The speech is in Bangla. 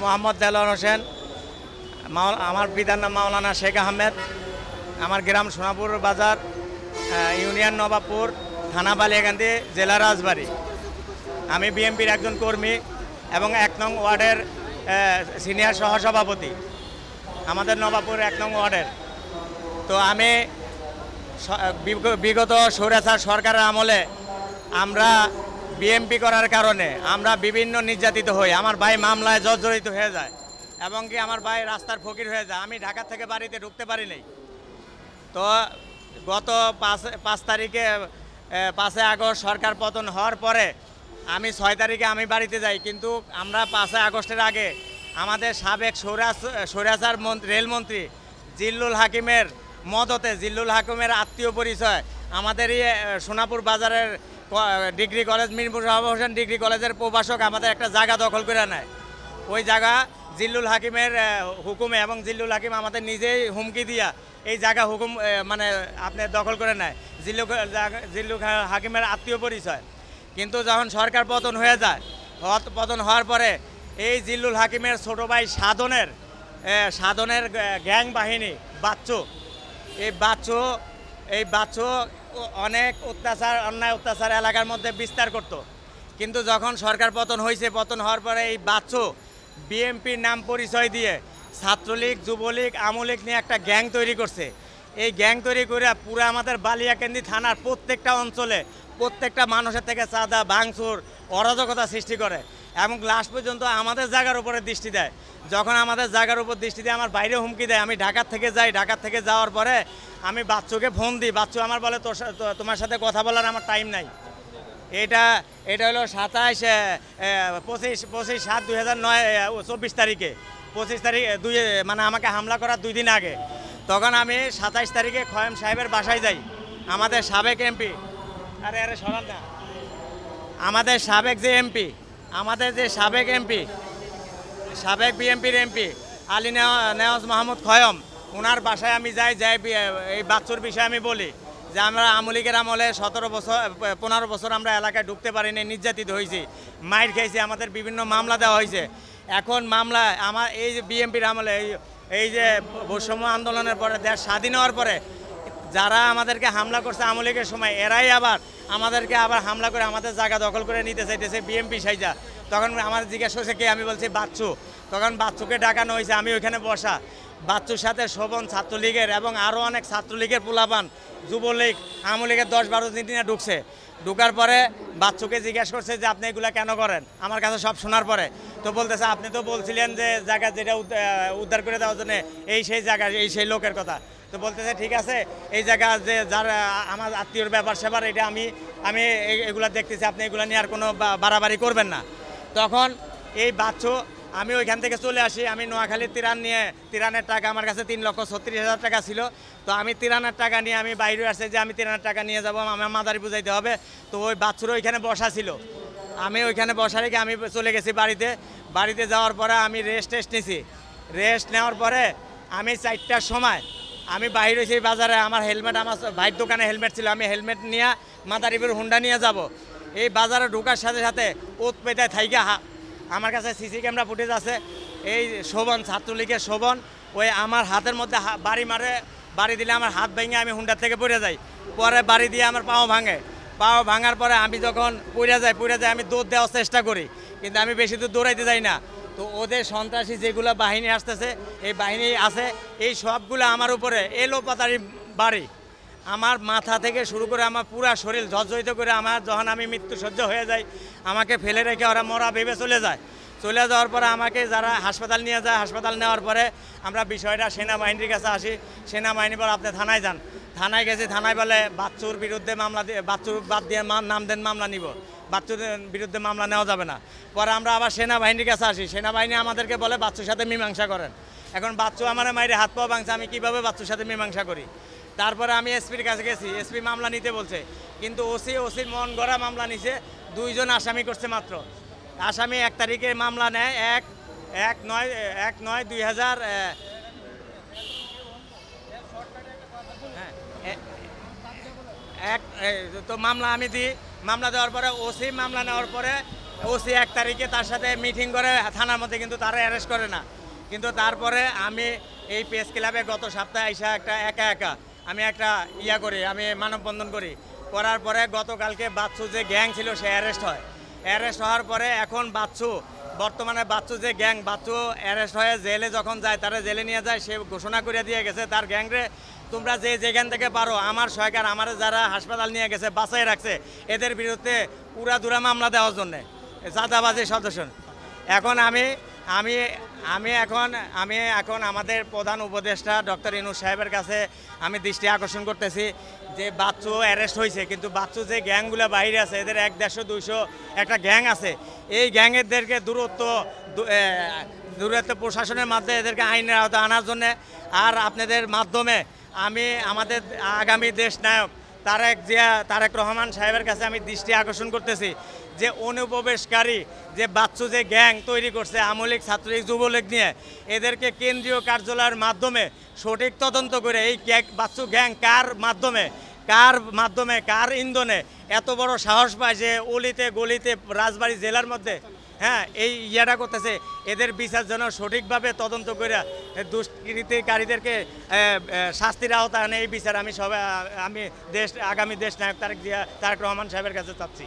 মোহাম্মদ দেলোয়ার হোসেন, আমার পিতার নাম মাওলানা শেখ আহমেদ। আমার গ্রাম সোনাপুর বাজার, ইউনিয়ন নবাবপুর, থানা বালিয়াকান্দি, জেলা রাজবাড়ী। আমি বিএনপির একজন কর্মী এবং 1 নং ওয়ার্ডের সিনিয়র সহসভাপতি, আমাদের নবাবপুর 1 নং ওয়ার্ডের। তো আমি বিগত স্বৈরাচার সরকারের আমলে আমরা বিএমপি করার কারণে আমরা বিভিন্ন নির্যাতিত হই। আমার ভাই মামলায় জর্জরিত হয়ে যায় এবং কি আমার ভাই রাস্তার ফকির হয়ে যায়। আমি ঢাকা থেকে বাড়িতে ঢুকতে পারি নাই। তো গত 5 তারিখে 5 আগস্ট সরকার পতন হওয়ার পরে আমি 6 তারিখে আমি বাড়িতে যাই, কিন্তু আমরা 5 আগস্টের আগে আমাদের সাবেক স্বৈরাচার রেলমন্ত্রী জিল্লুল হাকিমের মদতে, জিল্লুল হাকিমের আত্মীয় পরিচয় আমাদের এই সোনাপুর বাজারের degree college, Mirpur Hossain degree কলেজের প্রভাষক আমাদের একটা জায়গা দখল করে নেয়। ওই জায়গা জিল্লুল হাকিমের হুকুমে এবং জিল্লুল হাকিম আমাদের নিজেই হুমকি দিয়া এই জায়গা হুকুম মানে আপনি দখল করে নেয়। জিল্লুল হাকিমের আত্মীয় পরিচয়। কিন্তু যখন সরকার পতন হয়ে যায়, পতন হওয়ার পরে এই জিল্লুল হাকিমের ছোটো ভাই সাধনের গ্যাং বাহিনী বাচ্চু, এই বাচ্চু অনেক অন্যায় অত্যাচার এলাকার মধ্যে বিস্তার করত। কিন্তু যখন সরকার পতন হয়েছে, পতন হওয়ার পরে এই বাচ্চু বিএমপির নাম পরিচয় দিয়ে ছাত্রলীগ, যুবলীগ, আমলীগ নিয়ে একটা গ্যাং তৈরি করছে। এই গ্যাং তৈরি করে পুরো আমাদের বালিয়াকান্দি থানার প্রত্যেকটা অঞ্চলে প্রত্যেকটা মানুষের থেকে চাঁদা, ভাঙচুর, অরাজকতা সৃষ্টি করে এবং লাস্ট পর্যন্ত আমাদের জায়গার উপরে দৃষ্টি দেয়। যখন আমাদের জায়গার উপর দৃষ্টি দিয়ে আমার বাইরে হুমকি দেয়। আমি ঢাকার থেকে যাই, ঢাকার থেকে যাওয়ার পরে আমি বাচ্চুকে ফোন দিই। বাচ্চু আমার বলে তোমার সাথে কথা বলার আমার টাইম নাই। এটা হলো 25/7/2009 তারিখে, 25 তারিখ মানে আমাকে হামলা করার 2 দিন আগে। তখন আমি 27 তারিখে খয়েম সাহেবের বাসায় যাই। আমাদের সাবেক এমপি, আরে সরান না, আমাদের সাবেক যে এমপি, সাবেক বিএমপির এমপি আলী নেওয়াজ মাহমুদ খয়ম, ওনার বাসায় আমি যাই এই বাচ্চুর বিষয়ে আমি বলি যে আমরা আমলীগের আমলে 15 বছর আমরা এলাকায় ঢুকতে পারিনি, নির্যাতিত হয়েছি, মাইর খেয়েছি, আমাদের বিভিন্ন মামলা দেওয়া হয়েছে। এখন মামলা আমার এই যে বিএমপির আমলে এই যে বৈষম্য আন্দোলনের পরে দেশ স্বাধীন হওয়ার পরে যারা আমাদেরকে হামলা করছে আমলীগের সময়, এরাই আবার আমাদেরকে হামলা করে আমাদের জায়গা দখল করে নিতে চাইতেছে বিএমপি সাইজা। তখন আমাদের জিজ্ঞাসা হয়েছে কে, আমি বলছি বাচ্চু। তখন বাচ্চুকে ডাকানো হয়েছে, আমি ওইখানে বসা। বাচ্চুর সাথে শোভন ছাত্রলীগের এবং আরও অনেক ছাত্রলীগের পোলাপান, যুবলীগ, আমলীগের 10-12 দিন নিয়ে ঢুকছে। ঢুকার পরে বাচ্চুকে জিজ্ঞাসা করছে যে আপনি এগুলা কেন করেন, আমার কাছে সব শোনার পরে। তো বলতেছে আপনি তো বলছিলেন যে জায়গা যেটা উদ্ধার করে দেওয়ার জন্য এই সেই জায়গা, এই সেই লোকের কথা। তো বলতেছে ঠিক আছে, এই জায়গা যে যার আমার আত্মীয়র ব্যাপার স্যাপার, এটা আমি এগুলা দেখতেছি, আপনি এগুলা নিয়ে আর কোনো বাড়াবাড়ি করবেন না। তখন এই বাচ্চু, আমি ওইখান থেকে চলে আসি। আমি নোয়াখালীর তিরানের টাকা, আমার কাছে 3,36,000 টাকা ছিল। তো আমি তিরানের টাকা নিয়ে আমি বাইরে আসছি যে আমি তিরানের টাকা নিয়ে যাবো, আমার মাদারি বুঝাইতে হবে। তো ওই বাচ্চুর ওইখানে বসা ছিল, আমি ওইখানে বসা রেখে আমি চলে গেছি বাড়িতে যাওয়ার পরে আমি রেস্ট নিছি। রেস্ট নেওয়ার পরে আমি 4টার সময় আমি বাইরে হয়েছি বাজারে। আমার হেলমেট, আমার ভাইয়ের দোকানে হেলমেট ছিল, আমি হেলমেট নিয়ে মাদারীপুর হুন্ডা নিয়ে যাব। এই বাজারে ঢোকার সাথে সাথে ওত পেটায় থাইকা, আমার কাছে সিসি ক্যামেরা ফুটেজ আছে। এই শোভন, ছাত্রলীগের শোভন, ওই আমার হাতের মধ্যে বাড়ি দিলে আমার হাত ভেঙে আমি হুন্ডার থেকে পড়ে যাই। পরে বাড়ি দিয়ে আমার পাও ভাঙার পরে আমি যখন পড়ে যাই আমি দৌড় দেওয়ার চেষ্টা করি, কিন্তু আমি বেশি দূর দৌড়াইতে যাই না। তো ওদের সন্ত্রাসী যেগুলো বাহিনী আসতেছে, এই বাহিনী আছে, এই সবগুলো আমার উপরে এলোপাতারি বাড়ি, আমার মাথা থেকে শুরু করে আমার পুরা শরীর জর্জরিত করে, আমার যখন আমি মৃত্যু সহ্য হয়ে যাই, আমাকে ফেলে রেখে ওরা মরা ভেবে চলে যাওয়ার পরে আমাকে যারা হাসপাতাল নিয়ে যায়, হাসপাতাল নেওয়ার পরে আমরা বিষয়টা সেনাবাহিনীর কাছে আসি। সেনাবাহিনী বলে আপনি থানায় যান। থানায় গেছি, থানায় বলে বাচ্চুর বিরুদ্ধে মামলা দিয়ে, বাচ্চুর বাদ দিয়ে নাম দেন, মামলা নিব, বাচ্চুর বিরুদ্ধে মামলা নেওয়া যাবে না। পরে আমরা আবার সেনাবাহিনীর কাছে আসি। সেনাবাহিনী আমাদেরকে বলে বাচ্চুর সাথে মীমাংসা করেন। এখন বাচ্চু আমার মাইরে হাত পাওয়া ভাঙছে, আমি কীভাবে বাচ্চুর সাথে মীমাংসা করি? তারপরে আমি এসপির কাছে গেছি, এসপি মামলা নিতে বলছে, কিন্তু ওসির মন গড়া মামলা নিছে। 2 জন আসামি করছে মাত্র। আসামি 1 তারিখে মামলা নেয়, 1/9/2000 তো মামলা আমি দিই। মামলা দেওয়ার পরে ওসি মামলা নেওয়ার পরে ওসি 1 তারিখে তার সাথে মিটিং করে থানার মধ্যে, কিন্তু তারা অ্যারেস্ট করে না। কিন্তু তারপরে আমি এই প্রেস ক্লাবে গত সপ্তাহে আইসা একা একা আমি একটা করি, আমি মানববন্ধন করার পরে গতকালকে বাচ্চু যে গ্যাং ছিল সে অ্যারেস্ট হয়। অ্যারেস্ট হওয়ার পরে এখন বর্তমানে বাচ্চু যে গ্যাং, বাচ্চু অ্যারেস্ট হয়ে জেলে যখন যায়, তারা জেলে নিয়ে যায়, সে ঘোষণা করে দিয়ে গেছে তার গ্যাংরে তোমরা যেখান থেকে পারো আমার সরকার আমার যারা হাসপাতাল নিয়ে গেছে বাঁচাই রাখছে, এদের বিরুদ্ধে উড়াধুরা মামলা দেওয়ার জন্যে, চাঁদাবাজি সদস্য। এখন আমি এখন আমাদের প্রধান উপদেষ্টা ডক্টর ইউনূস সাহেবের কাছে আমি দৃষ্টি আকর্ষণ করতেছি যে বাচ্চু অ্যারেস্ট হয়েছে, কিন্তু বাচ্চু যে গ্যাংগুলো বাইরে আছে, এদের 100-150-200 একটা গ্যাং আছে। এই গ্যাংয়েরদেরকে দূরত্ব প্রশাসনের মাধ্যমে এদেরকে আইনের আওতায় আনার জন্যে, আর আপনাদের মাধ্যমে আমি আমাদের আগামী দেশ নায়ক তারেক রহমান সাহেবের কাছে আমি দৃষ্টি আকর্ষণ করতেছি যে অনুপ্রবেশকারী যে বাচ্চু যে গ্যাং তৈরি করছে আওয়ামী লীগ, ছাত্রলীগ, যুবলীগ নিয়ে, এদেরকে কেন্দ্রীয় কার্যালয়ের মাধ্যমে সঠিক তদন্ত করে এই বাচ্চু গ্যাং কার ইন্ধনে এত বড় সাহস পায় যে অলিতে গলিতে রাজবাড়ী জেলার মধ্যে এই করতেছে, এদের বিচার যেন সঠিকভাবে তদন্ত করে দুষ্কৃতিকারীদেরকে শাস্তির আওতায় আনে, এই বিচার আমি আগামী দেশ নায়ক তারেক রহমান সাহেবের কাছে চাচ্ছি।